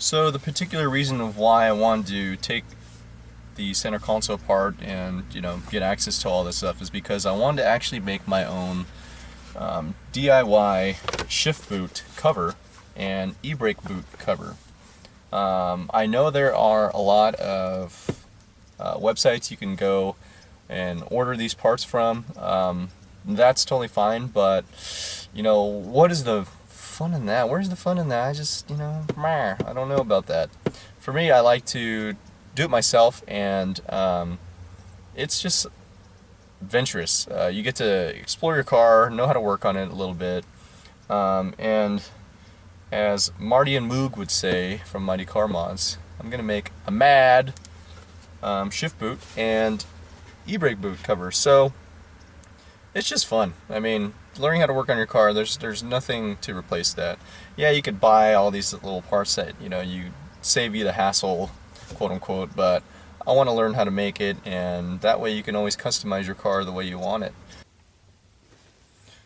So the particular reason of why I wanted to take the center console apart and get access to all this stuff is because I wanted to actually make my own DIY shift boot cover and e-brake boot cover. I know there are a lot of websites you can go and order these parts from. That's totally fine, but what is the fun in that? Where's the fun in that? I just, meh, I don't know about that. For me, I like to do it myself, and it's just adventurous. You get to explore your car, know how to work on it a little bit, and as Marty and Moog would say from Mighty Car Mods, I'm gonna make a mad shift boot and e-brake boot cover. So it's just fun. I mean, learning how to work on your car, there's nothing to replace that. Yeah, you could buy all these little parts that you save you the hassle, quote unquote, but I want to learn how to make it, and that way you can always customize your car the way you want it.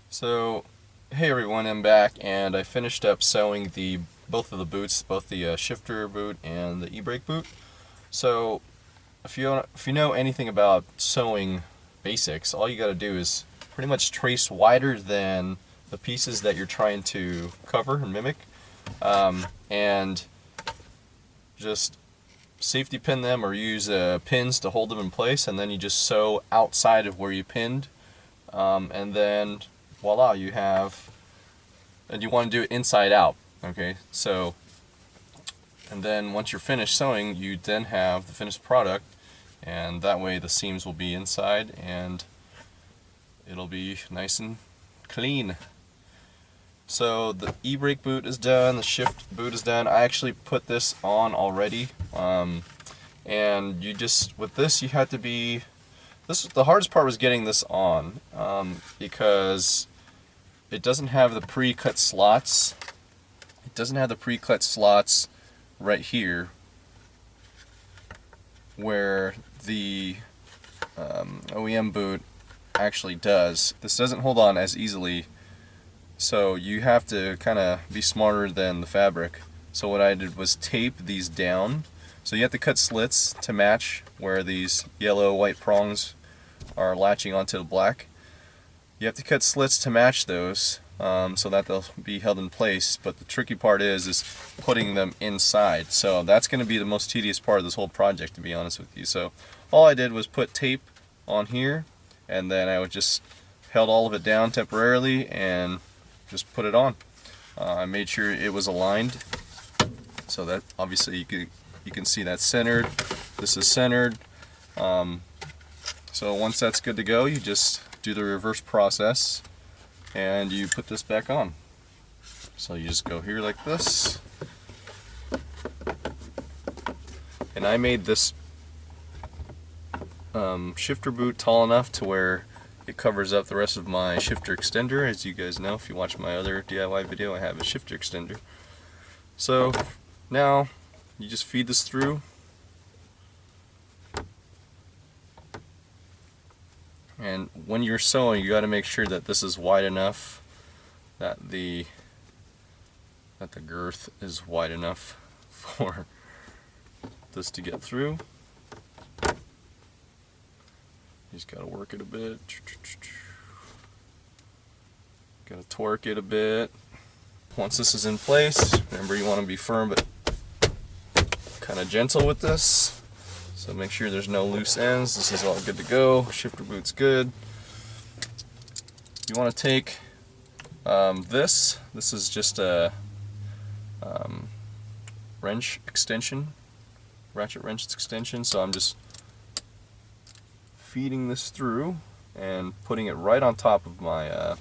So, hey everyone, I'm back, and I finished up sewing both of the boots, both the shifter boot and the e-brake boot. So, if you know anything about sewing basics, all you got to do is pretty much trace wider than the pieces that you're trying to cover and mimic, and just safety pin them or use pins to hold them in place, and then you just sew outside of where you pinned, and then voila, you have, and you want to do it inside out, okay? So, and then once you're finished sewing, you then have the finished product, and that way the seams will be inside and it'll be nice and clean. So the e-brake boot is done, the shift boot is done. I actually put this on already, and you just, with this you had to be, the hardest part was getting this on, because it doesn't have the pre-cut slots. It doesn't have the pre-cut slots right here where the OEM boot actually does. This doesn't hold on as easily, so you have to kind of be smarter than the fabric. So what I did was tape these down. So you have to cut slits to match where these yellow white prongs are latching onto the black. You have to cut slits to match those, so that they'll be held in place, but the tricky part is putting them inside. So that's going to be the most tedious part of this whole project, to be honest with you. So all I did was put tape on here, and then I would just held all of it down temporarily and just put it on. I made sure it was aligned, so that obviously you can see that's centered. This is centered. So once that's good to go, you just do the reverse process and you put this back on. So you just go here like this, and I made this shifter boot tall enough to where it covers up the rest of my shifter extender. As you guys know, if you watch my other DIY video, I have a shifter extender. So now you just feed this through, and when you're sewing, you got to make sure that this is wide enough, that the girth is wide enough for this to get through. You just got to work it a bit. Got to torque it a bit. Once this is in place, remember you want to be firm but kind of gentle with this. So make sure there's no loose ends. This is all good to go. Shifter boot's good. You want to take this. This is just a wrench extension, ratchet wrench extension. So I'm just feeding this through and putting it right on top of my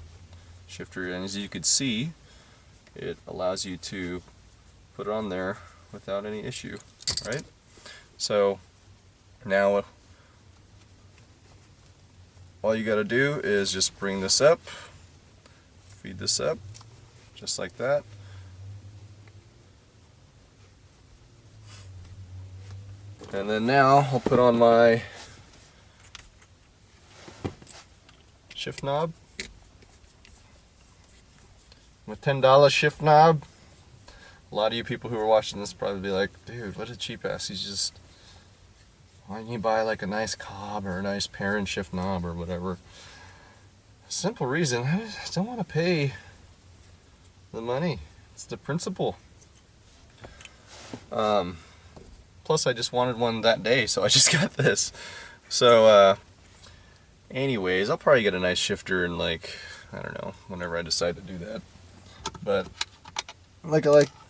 shifter, and as you can see, it allows you to put it on there without any issue, right? So now all you got to do is just bring this up, feed this up, just like that. And then now I'll put on my shift knob. My $10 shift knob. A lot of you people who are watching this probably be like, dude, what a cheap ass. Why don't you buy like a nice cob or a nice pair and shift knob or whatever? Simple reason, I just don't want to pay the money. It's the principle. Plus I just wanted one that day, so I just got this. So anyways, I'll probably get a nice shifter in, like, I don't know, whenever I decide to do that. But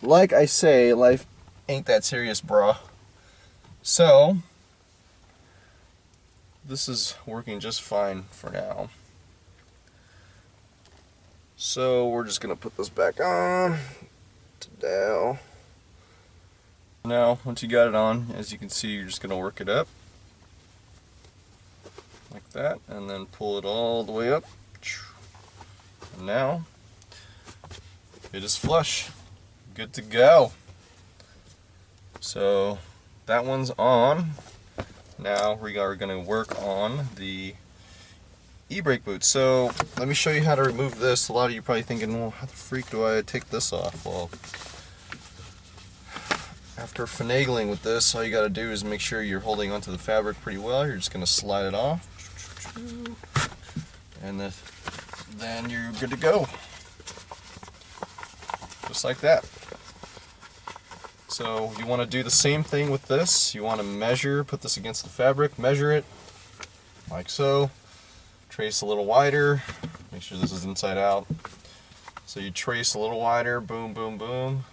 like I say, life ain't that serious, brah. So this is working just fine for now. So we're just gonna put this back on to dowel. Now, once you got it on, as you can see, you're just gonna work it up like that, and then pull it all the way up. And now it is flush, good to go. So that one's on. Now we are going to work on the e-brake boot. So let me show you how to remove this. A lot of you are probably thinking, well, how the freak do I take this off? Well, after finagling with this, all you got to do is make sure you're holding onto the fabric pretty well. You're just going to slide it off, and then you're good to go. Just like that. So you want to do the same thing with this. You want to measure, put this against the fabric, measure it like so. Trace a little wider, make sure this is inside out. So you trace a little wider, boom, boom, boom.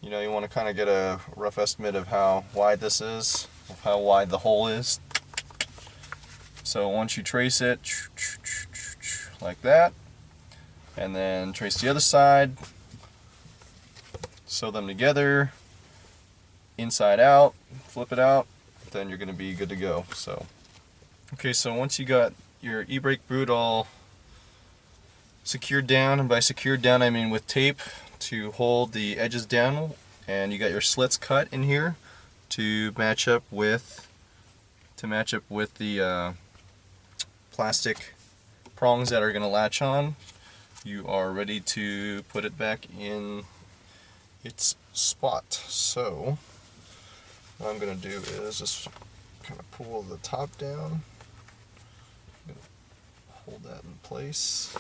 You know, you want to kind of get a rough estimate of how wide this is, of how wide the hole is. So once you trace it, like that, and then trace the other side, sew them together, inside out, flip it out, then you're going to be good to go. So, okay, so once you got your e-brake boot all secured down, and by secured down I mean with tape to hold the edges down, and you got your slits cut in here to match up with the plastic prongs that are going to latch on, you are ready to put it back in its spot. So what I'm going to do is just kind of pull the top down. I'm going to hold that in place.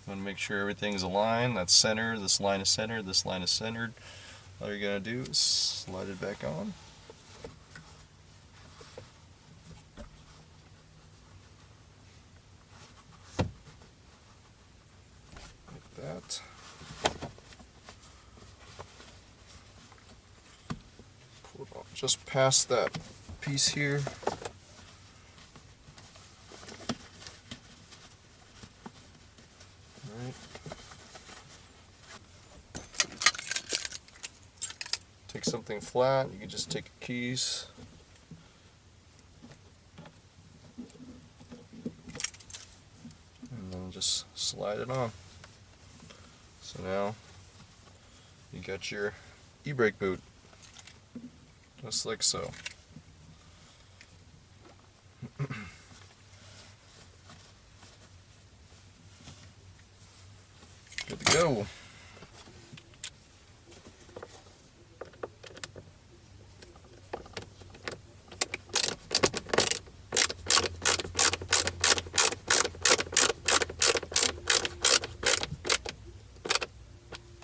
I'm going to make sure everything's aligned. That's center. This line is centered. This line is centered. All you're going to do is slide it back on. Like that. Pull it off just past that piece here. Take something flat, you can just take keys, and then just slide it on. So now you got your e-brake boot, just like so. Good to go.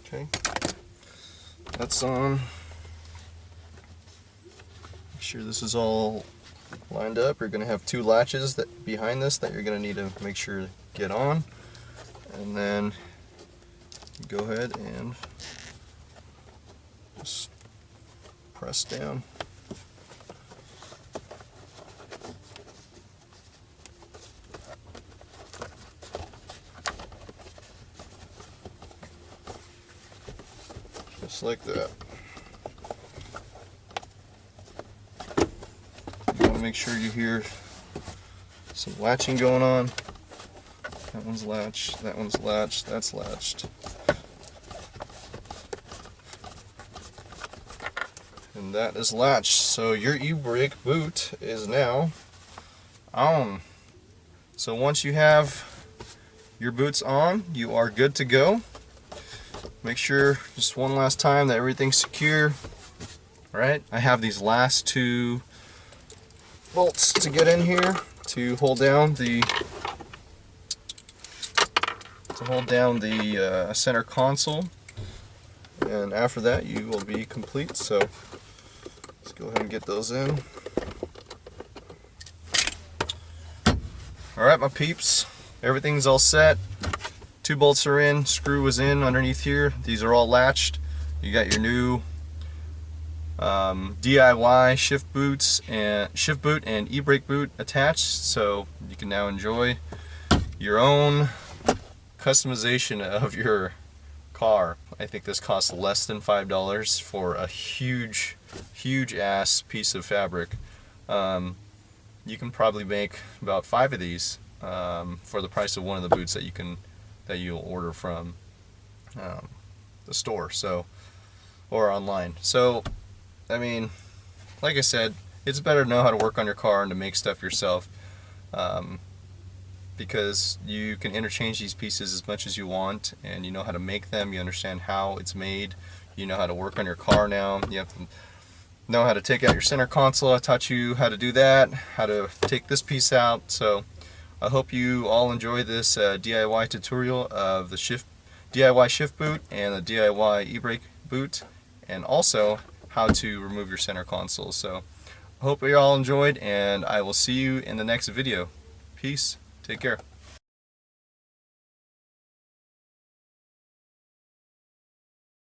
Okay, that's on. Make sure this is all lined up. You're going to have two latches that behind this that you're going to need to make sure to get on, and then go ahead and just press down. Just like that. You want to make sure you hear some latching going on. That one's latched, that one's latched, that's latched. And that is latched. So your e-brake boot is now on. So once you have your boots on, you are good to go. make sure just one last time that everything's secure. Alright, I have these last two bolts to get in here to hold down the center console, and after that you will be complete. So let's go ahead and get those in. Alright my peeps, everything's all set. Two bolts are in, screw was in underneath here. These are all latched. You got your new DIY shift boot and e-brake boot attached, so you can now enjoy your own customization of your car. I think this costs less than $5 for a huge ass piece of fabric. You can probably make about 5 of these for the price of one of the boots that you'll order from the store, or online. So I mean, like I said, it's better to know how to work on your car and to make stuff yourself, because you can interchange these pieces as much as you want, and you know how to make them, you understand how it's made, you know how to work on your car now. You have to know how to take out your center console. I taught you how to do that, how to take this piece out. So I hope you all enjoy this DIY tutorial of the DIY shift boot and the DIY e-brake boot, and also how to remove your center console. So I hope you all enjoyed, and I will see you in the next video. Peace. Take care.